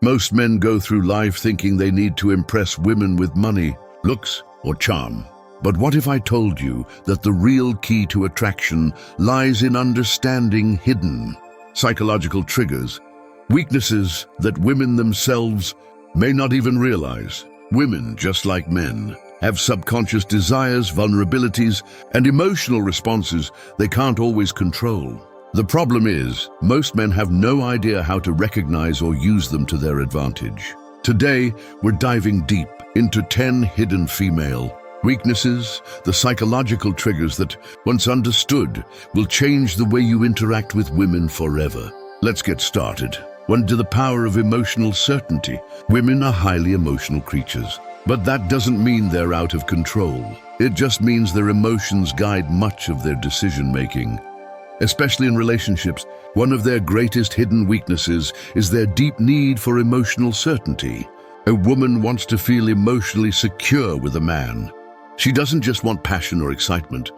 Most men go through life thinking they need to impress women with money, looks, or charm. But what if I told you that the real key to attraction lies in understanding hidden psychological triggers, weaknesses that women themselves may not even realize? Women, just like men, have subconscious desires, vulnerabilities, and emotional responses they can't always control. The problem is, most men have no idea how to recognize or use them to their advantage. Today, we're diving deep into 10 hidden female weaknesses, the psychological triggers that, once understood, will change the way you interact with women forever. Let's get started. 1. The power of emotional certainty. Women are highly emotional creatures, but that doesn't mean they're out of control. It just means their emotions guide much of their decision-making. Especially in relationships, one of their greatest hidden weaknesses is their deep need for emotional certainty. A woman wants to feel emotionally secure with a man. She doesn't just want passion or excitement.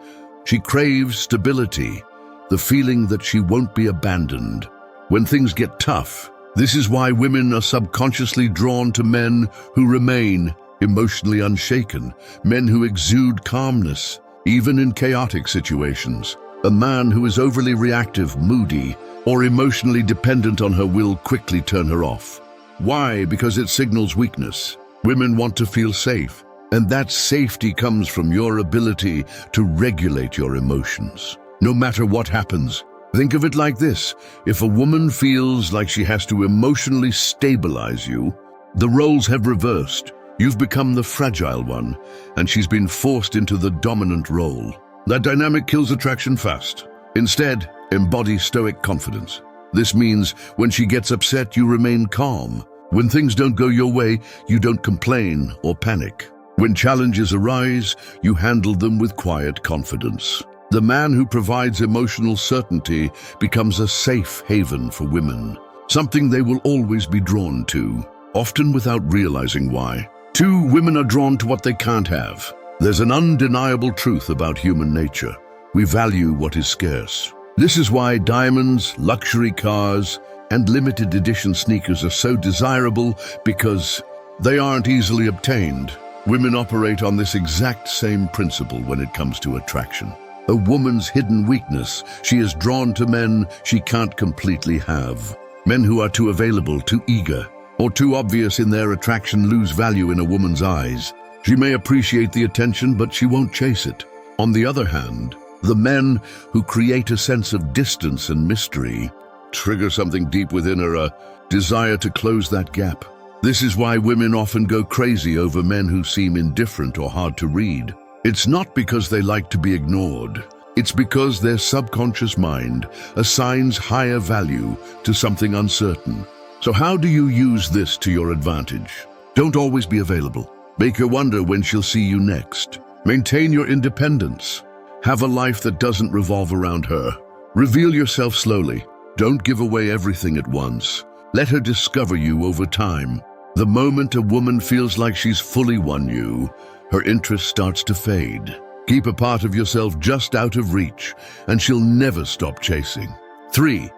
She craves stability, the feeling that she won't be abandoned when things get tough. This is why women are subconsciously drawn to men who remain emotionally unshaken, men who exude calmness, even in chaotic situations. A man who is overly reactive, moody, or emotionally dependent on her will quickly turn her off. Why? Because it signals weakness. Women want to feel safe, and that safety comes from your ability to regulate your emotions. No matter what happens, think of it like this. If a woman feels like she has to emotionally stabilize you, the roles have reversed. You've become the fragile one, and she's been forced into the dominant role. That dynamic kills attraction fast. Instead, embody stoic confidence. This means when she gets upset, you remain calm. When things don't go your way, you don't complain or panic. When challenges arise, you handle them with quiet confidence. The man who provides emotional certainty becomes a safe haven for women, something they will always be drawn to, often without realizing why. 2. Women are drawn to what they can't have. There's an undeniable truth about human nature. We value what is scarce. This is why diamonds, luxury cars, and limited edition sneakers are so desirable, because they aren't easily obtained. Women operate on this exact same principle when it comes to attraction. A woman's hidden weakness: she is drawn to men she can't completely have. Men who are too available, too eager, or too obvious in their attraction lose value in a woman's eyes. She may appreciate the attention, but she won't chase it. On the other hand, the men who create a sense of distance and mystery trigger something deep within her, a desire to close that gap. This is why women often go crazy over men who seem indifferent or hard to read. It's not because they like to be ignored. It's because their subconscious mind assigns higher value to something uncertain. So how do you use this to your advantage? Don't always be available. Make her wonder when she'll see you next. Maintain your independence. Have a life that doesn't revolve around her. Reveal yourself slowly. Don't give away everything at once. Let her discover you over time. The moment a woman feels like she's fully won you, her interest starts to fade. Keep a part of yourself just out of reach, and she'll never stop chasing. 3.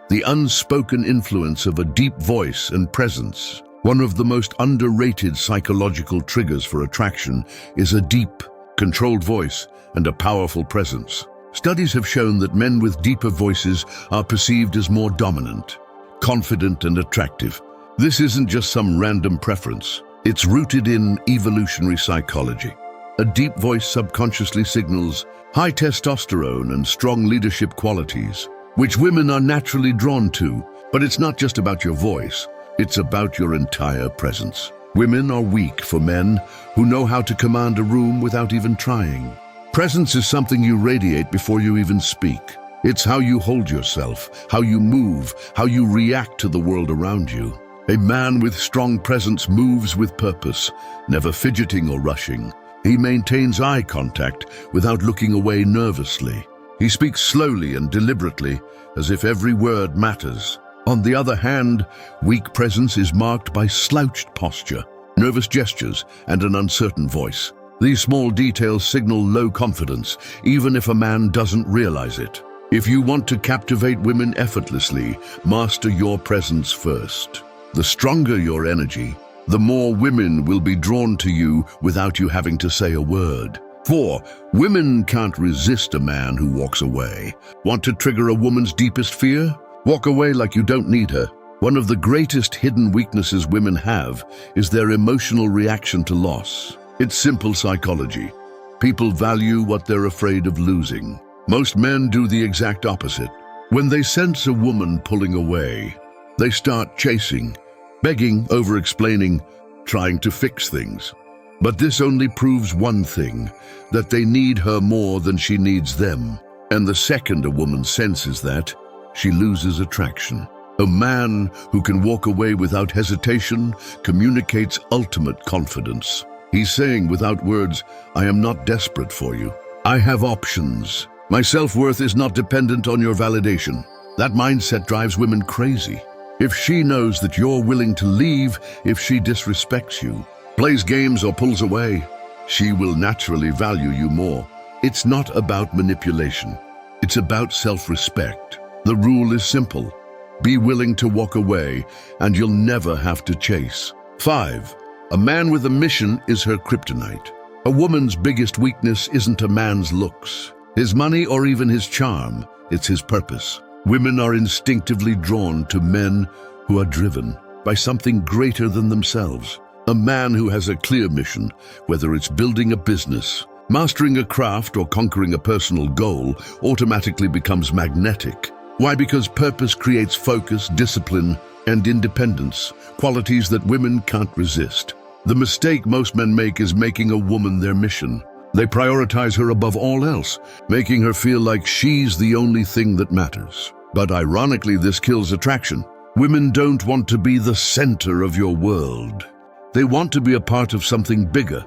The unspoken influence of a deep voice and presence. One of the most underrated psychological triggers for attraction is a deep, controlled voice and a powerful presence. Studies have shown that men with deeper voices are perceived as more dominant, confident, and attractive. This isn't just some random preference. It's rooted in evolutionary psychology. A deep voice subconsciously signals high testosterone and strong leadership qualities, which women are naturally drawn to. But it's not just about your voice. It's about your entire presence. Women are weak for men who know how to command a room without even trying. Presence is something you radiate before you even speak. It's how you hold yourself, how you move, how you react to the world around you. A man with strong presence moves with purpose, never fidgeting or rushing. He maintains eye contact without looking away nervously. He speaks slowly and deliberately, as if every word matters. On the other hand, weak presence is marked by slouched posture, nervous gestures, and an uncertain voice. These small details signal low confidence, even if a man doesn't realize it. If you want to captivate women effortlessly, master your presence first. The stronger your energy, the more women will be drawn to you without you having to say a word. 4. Women can't resist a man who walks away. Want to trigger a woman's deepest fear? Walk away like you don't need her. One of the greatest hidden weaknesses women have is their emotional reaction to loss. It's simple psychology. People value what they're afraid of losing. Most men do the exact opposite. When they sense a woman pulling away, they start chasing, begging, over-explaining, trying to fix things. But this only proves one thing, that they need her more than she needs them. And the second a woman senses that, she loses attraction. A man who can walk away without hesitation communicates ultimate confidence. He's saying without words, I am not desperate for you. I have options. My self-worth is not dependent on your validation. That mindset drives women crazy. If she knows that you're willing to leave if she disrespects you, plays games or pulls away, she will naturally value you more. It's not about manipulation. It's about self-respect. The rule is simple. Be willing to walk away, and you'll never have to chase. 5. A man with a mission is her kryptonite. A woman's biggest weakness isn't a man's looks, his money, or even his charm. It's his purpose. Women are instinctively drawn to men who are driven by something greater than themselves. A man who has a clear mission, whether it's building a business, mastering a craft, or conquering a personal goal, automatically becomes magnetic. Why? Because purpose creates focus, discipline, and independence, qualities that women can't resist. The mistake most men make is making a woman their mission. They prioritize her above all else, making her feel like she's the only thing that matters. But ironically, this kills attraction. Women don't want to be the center of your world. They want to be a part of something bigger.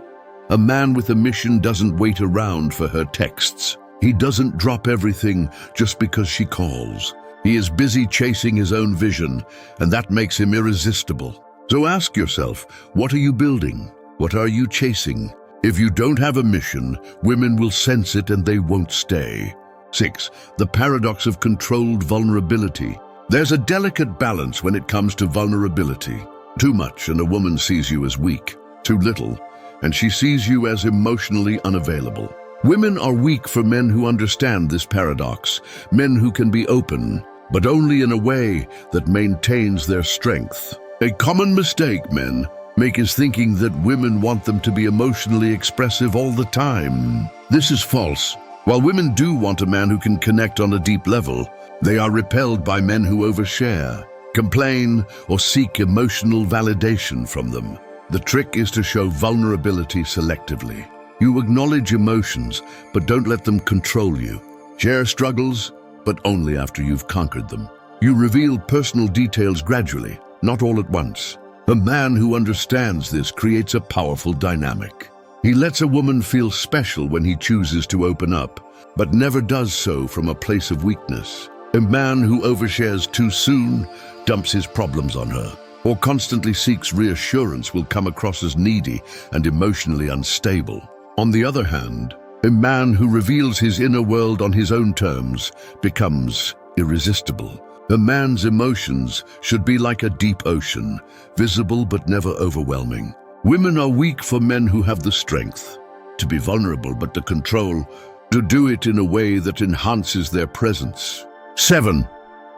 A man with a mission doesn't wait around for her texts. He doesn't drop everything just because she calls. He is busy chasing his own vision, and that makes him irresistible. So ask yourself, what are you building? What are you chasing? If you don't have a mission, women will sense it and they won't stay. 6. The paradox of controlled vulnerability. There's a delicate balance when it comes to vulnerability. Too much and a woman sees you as weak. Too little, and she sees you as emotionally unavailable. Women are weak for men who understand this paradox, men who can be open, but only in a way that maintains their strength. A common mistake men make is thinking that women want them to be emotionally expressive all the time. This is false. While women do want a man who can connect on a deep level, they are repelled by men who overshare, complain, or seek emotional validation from them. The trick is to show vulnerability selectively. You acknowledge emotions, but don't let them control you. Share struggles, but only after you've conquered them. You reveal personal details gradually, not all at once. A man who understands this creates a powerful dynamic. He lets a woman feel special when he chooses to open up, but never does so from a place of weakness. A man who overshares too soon dumps his problems on her, or constantly seeks reassurance will come across as needy and emotionally unstable. On the other hand, a man who reveals his inner world on his own terms becomes irresistible. A man's emotions should be like a deep ocean, visible but never overwhelming. Women are weak for men who have the strength to be vulnerable but to control, to do it in a way that enhances their presence. 7.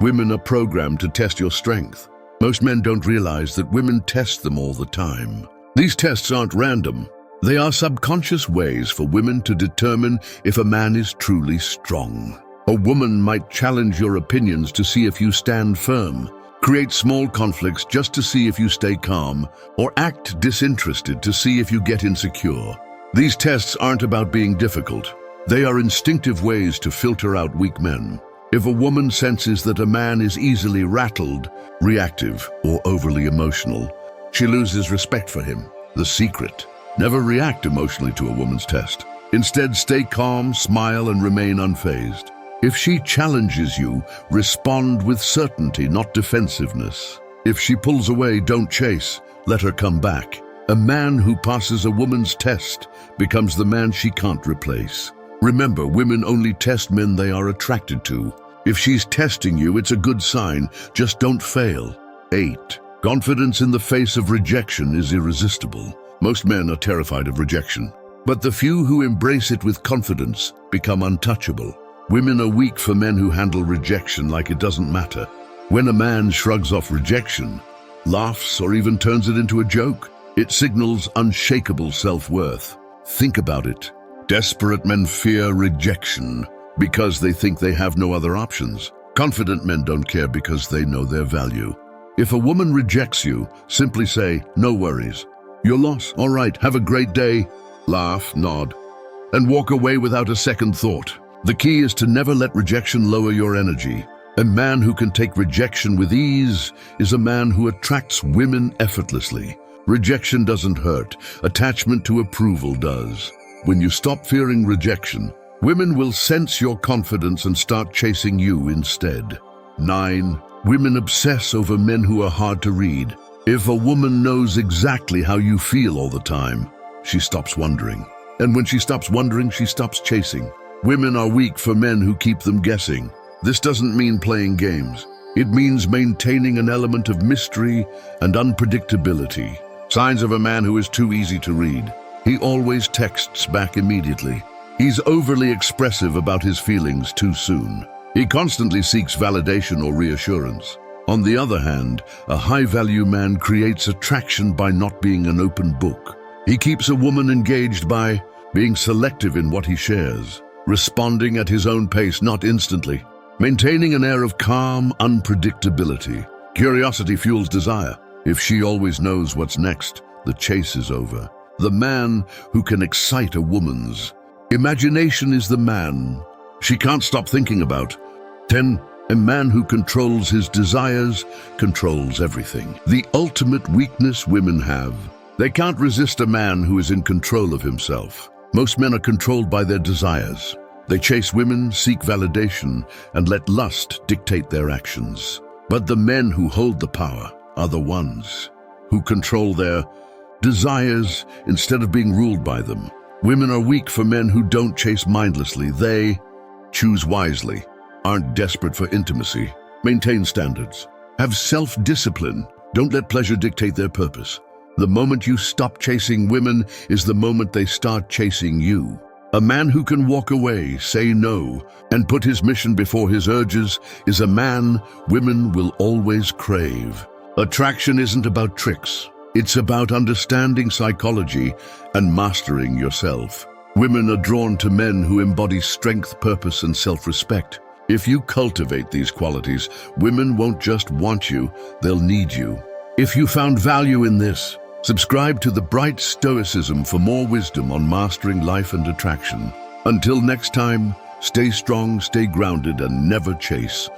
Women are programmed to test your strength. Most men don't realize that women test them all the time. These tests aren't random. They are subconscious ways for women to determine if a man is truly strong. A woman might challenge your opinions to see if you stand firm, create small conflicts just to see if you stay calm, or act disinterested to see if you get insecure. These tests aren't about being difficult. They are instinctive ways to filter out weak men. If a woman senses that a man is easily rattled, reactive, or overly emotional, she loses respect for him. The secret: never react emotionally to a woman's test. Instead, stay calm, smile, and remain unfazed. If she challenges you, respond with certainty, not defensiveness. If she pulls away, don't chase. Let her come back. A man who passes a woman's test becomes the man she can't replace. Remember, women only test men they are attracted to. If she's testing you, it's a good sign. Just don't fail. 8. Confidence in the face of rejection is irresistible. Most men are terrified of rejection, but the few who embrace it with confidence become untouchable. Women are weak for men who handle rejection like it doesn't matter. When a man shrugs off rejection, laughs, or even turns it into a joke, it signals unshakable self-worth. Think about it. Desperate men fear rejection because they think they have no other options. Confident men don't care because they know their value. If a woman rejects you, simply say, "No worries. Your loss, all right, have a great day." Laugh, nod, and walk away without a second thought. The key is to never let rejection lower your energy. A man who can take rejection with ease is a man who attracts women effortlessly. Rejection doesn't hurt. Attachment to approval does. When you stop fearing rejection, women will sense your confidence and start chasing you instead. 9. Women obsess over men who are hard to read. If a woman knows exactly how you feel all the time, she stops wondering. And when she stops wondering, she stops chasing. Women are weak for men who keep them guessing. This doesn't mean playing games. It means maintaining an element of mystery and unpredictability. Signs of a man who is too easy to read. He always texts back immediately. He's overly expressive about his feelings too soon. He constantly seeks validation or reassurance. On the other hand, a high-value man creates attraction by not being an open book. He keeps a woman engaged by being selective in what he shares, responding at his own pace, not instantly, maintaining an air of calm unpredictability. Curiosity fuels desire. If she always knows what's next, the chase is over. The man who can excite a woman's imagination is the man she can't stop thinking about. 10. A man who controls his desires controls everything. The ultimate weakness women have. They can't resist a man who is in control of himself. Most men are controlled by their desires. They chase women, seek validation, and let lust dictate their actions. But the men who hold the power are the ones who control their desires instead of being ruled by them. Women are weak for men who don't chase mindlessly. They choose wisely, aren't desperate for intimacy, maintain standards, have self-discipline, don't let pleasure dictate their purpose. The moment you stop chasing women is the moment they start chasing you. A man who can walk away, say no, and put his mission before his urges is a man women will always crave. Attraction isn't about tricks. It's about understanding psychology and mastering yourself. Women are drawn to men who embody strength, purpose, and self-respect. If you cultivate these qualities, women won't just want you, they'll need you. If you found value in this, subscribe to The Bright Stoicism for more wisdom on mastering life and attraction. Until next time, stay strong, stay grounded, and never chase.